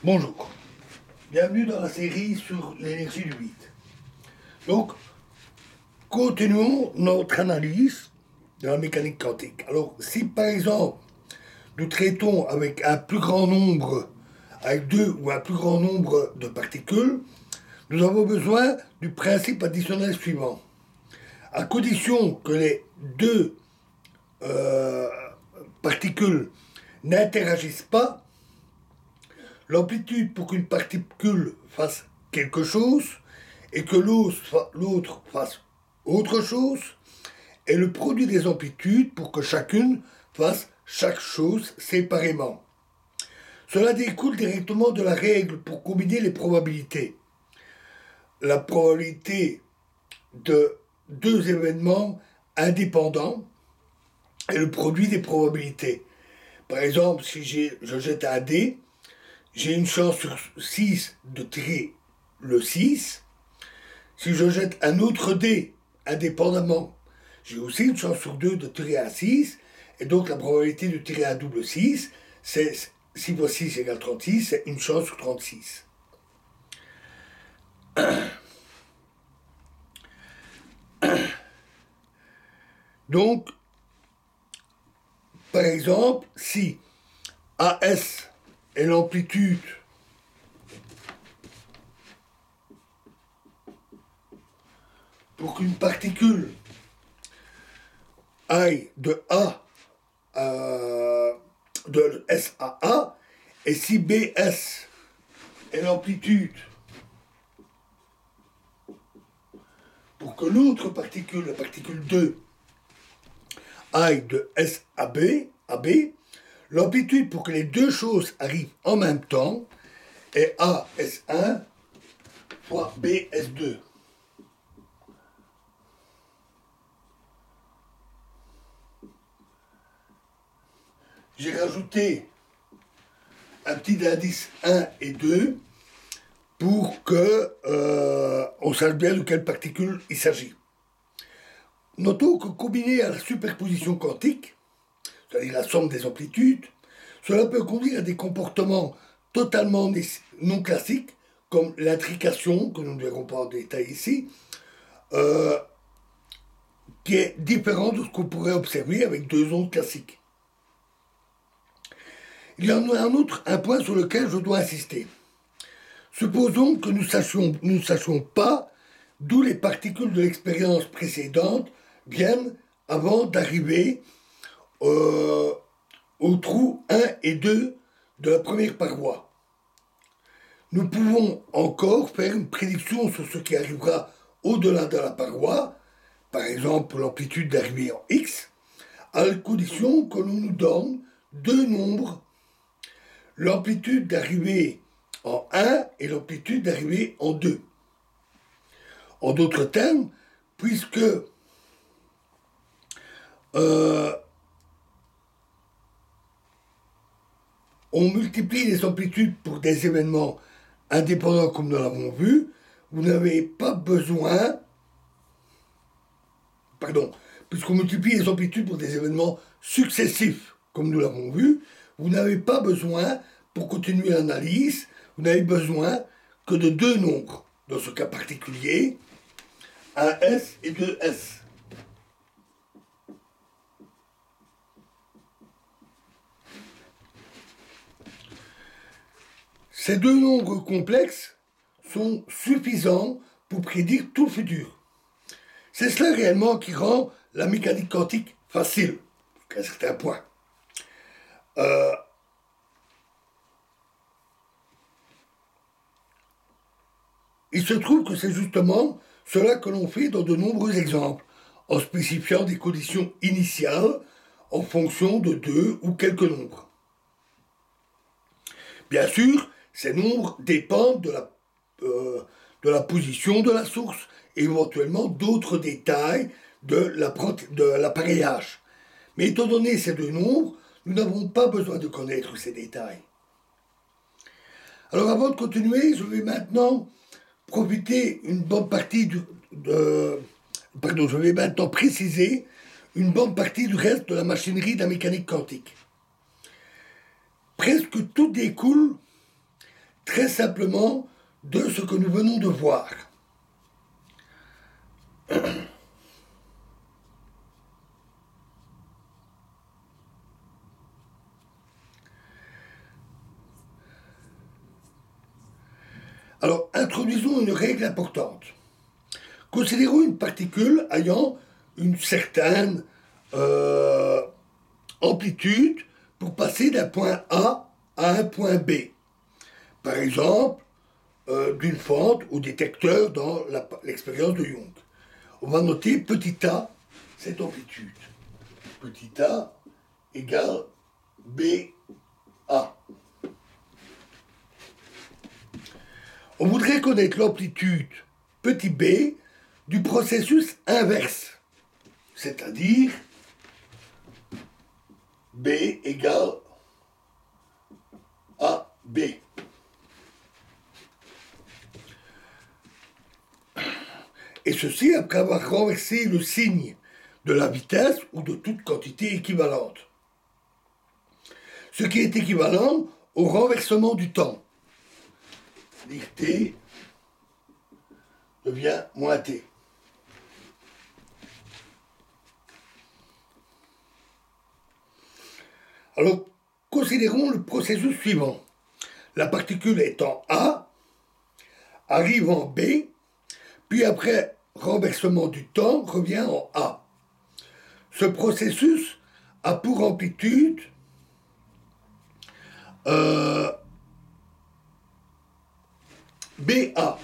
Bonjour, bienvenue dans la série sur l'énergie du vide. Donc, continuons notre analyse de la mécanique quantique. Alors, si par exemple, nous traitons avec un plus grand nombre, avec deux ou un plus grand nombre de particules, nous avons besoin du principe additionnel suivant. À condition que les deux particules n'interagissent pas, l'amplitude pour qu'une particule fasse quelque chose et que l'autre fasse autre chose est le produit des amplitudes pour que chacune fasse chaque chose séparément. Cela découle directement de la règle pour combiner les probabilités. La probabilité de deux événements indépendants est le produit des probabilités. Par exemple, si je jette un dé, j'ai une chance sur 6 de tirer le 6. Si je jette un autre dé indépendamment, j'ai aussi une chance sur 2 de tirer un 6. Et donc la probabilité de tirer un double 6, c'est 6 fois 6 égale 36, c'est une chance sur 36. Donc, par exemple, si AS est l'amplitude pour qu'une particule aille de A de S à A, et si BS est l'amplitude pour que l'autre particule, la particule 2, aille de S à B, l'amplitude pour que les deux choses arrivent en même temps est AS1 fois BS2. J'ai rajouté un petit indice 1 et 2 pour que on sache bien de quelle particule il s'agit. Notons que combiné à la superposition quantique, c'est-à-dire la somme des amplitudes, cela peut conduire à des comportements totalement non classiques, comme l'intrication, que nous ne verrons pas en détail ici, qui est différent de ce qu'on pourrait observer avec deux ondes classiques. Il y en a en outre un point sur lequel je dois insister. Supposons que nous ne sachions pas d'où les particules de l'expérience précédente viennent avant d'arriver au trou 1 et 2 de la première paroi. Nous pouvons encore faire une prédiction sur ce qui arrivera au-delà de la paroi, par exemple l'amplitude d'arrivée en x, à la condition que l'on nous donne deux nombres, l'amplitude d'arrivée en 1 et l'amplitude d'arrivée en 2. En d'autres termes, puisque on multiplie les amplitudes pour des événements indépendants comme nous l'avons vu, vous n'avez pas besoin, puisqu'on multiplie les amplitudes pour des événements successifs comme nous l'avons vu, vous n'avez pas besoin, pour continuer l'analyse, vous n'avez besoin que de deux nombres, dans ce cas particulier, un S et deux S. Ces deux nombres complexes sont suffisants pour prédire tout le futur. C'est cela réellement qui rend la mécanique quantique facile, jusqu'à un certain point. Il se trouve que c'est justement cela que l'on fait dans de nombreux exemples, en spécifiant des conditions initiales en fonction de deux ou quelques nombres. Bien sûr, ces nombres dépendent de la position de la source et éventuellement d'autres détails de l'appareillage. Mais étant donné ces deux nombres, nous n'avons pas besoin de connaître ces détails. Alors avant de continuer, je vais maintenant profiter une bonne partie je vais maintenant préciser une bonne partie du reste de la machinerie de la mécanique quantique. Presque tout découle très simplement de ce que nous venons de voir. Alors, introduisons une règle importante. Considérons une particule ayant une certaine amplitude pour passer d'un point A à un point B. Par exemple, d'une fente au détecteur dans l'expérience de Young. On va noter petit a, cette amplitude. Petit a égale BA. On voudrait connaître l'amplitude petit b du processus inverse, c'est-à-dire B égale AB. Et ceci après avoir renversé le signe de la vitesse ou de toute quantité équivalente. Ce qui est équivalent au renversement du temps. T devient moins T. Alors, considérons le processus suivant. La particule est en A, arrive en B, puis après renversement du temps, revient en A. Ce processus a pour amplitude BA.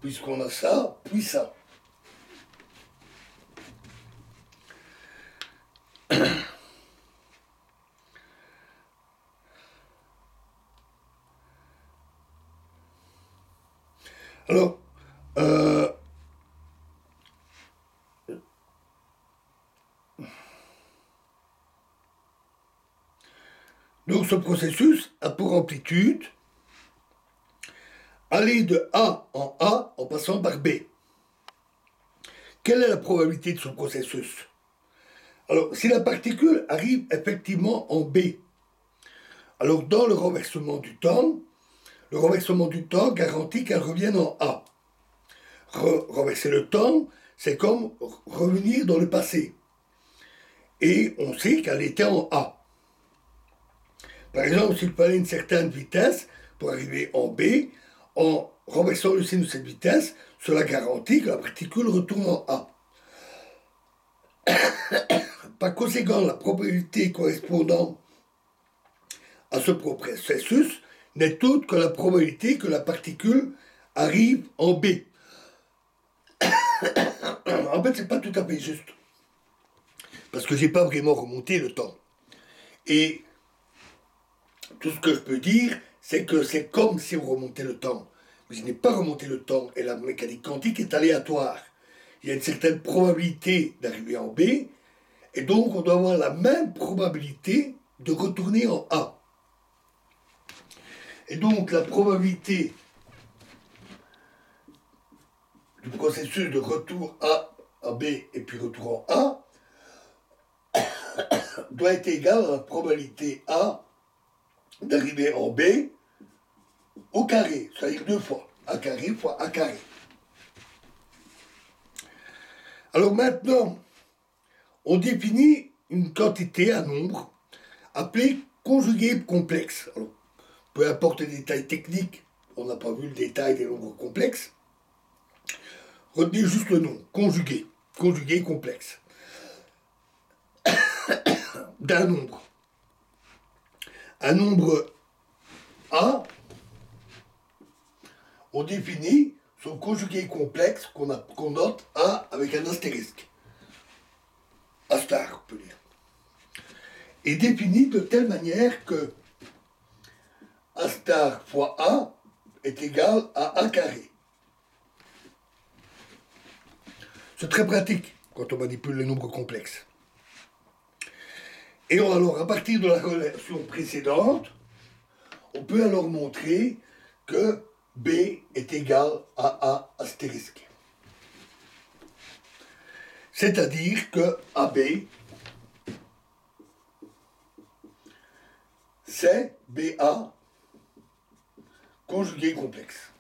Puisqu'on a ça, puis ça. Alors, donc ce processus a pour amplitude aller de A en passant par B. Quelle est la probabilité de ce processus? Alors, si la particule arrive effectivement en B, alors dans le renversement du temps garantit qu'elle revienne en A. Renverser le temps, c'est comme revenir dans le passé. Et on sait qu'elle était en A. Par exemple, s'il fallait une certaine vitesse pour arriver en B, en renversant le signe de cette vitesse, cela garantit que la particule retourne en A. Par conséquent, la probabilité correspondant à ce processus n'est autre que la probabilité que la particule arrive en B. En fait, c'est pas tout à fait juste. Parce que j'ai pas vraiment remonté le temps. Et tout ce que je peux dire, c'est que c'est comme si on remontait le temps. Mais je n'ai pas remonté le temps et la mécanique quantique est aléatoire. Il y a une certaine probabilité d'arriver en B, et donc on doit avoir la même probabilité de retourner en A. Et donc la probabilité du processus de retour A à B et puis retour en A doit être égale à la probabilité A d'arriver en B au carré, c'est-à-dire 2 fois. A carré fois A carré. Alors maintenant, on définit une quantité, un nombre, appelé conjugué complexe. Alors, peu importe les détails techniques, on n'a pas vu le détail des nombres complexes. Retenez juste le nom, conjugué complexe, d'un nombre. Un nombre A, on définit son conjugué complexe qu'on note A avec un astérisque. A star, on peut dire. Est défini de telle manière que A star fois A est égal à A carré. C'est très pratique quand on manipule les nombres complexes. Et alors, à partir de la relation précédente, on peut alors montrer que B est égal à A astérisque. C'est-à-dire que AB, c'est BA conjugué complexe,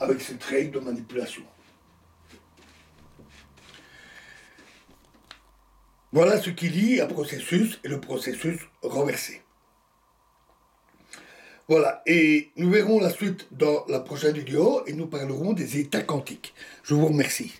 avec cette règle de manipulation. Voilà ce qui lie un processus et le processus renversé. Voilà, et nous verrons la suite dans la prochaine vidéo et nous parlerons des états quantiques. Je vous remercie.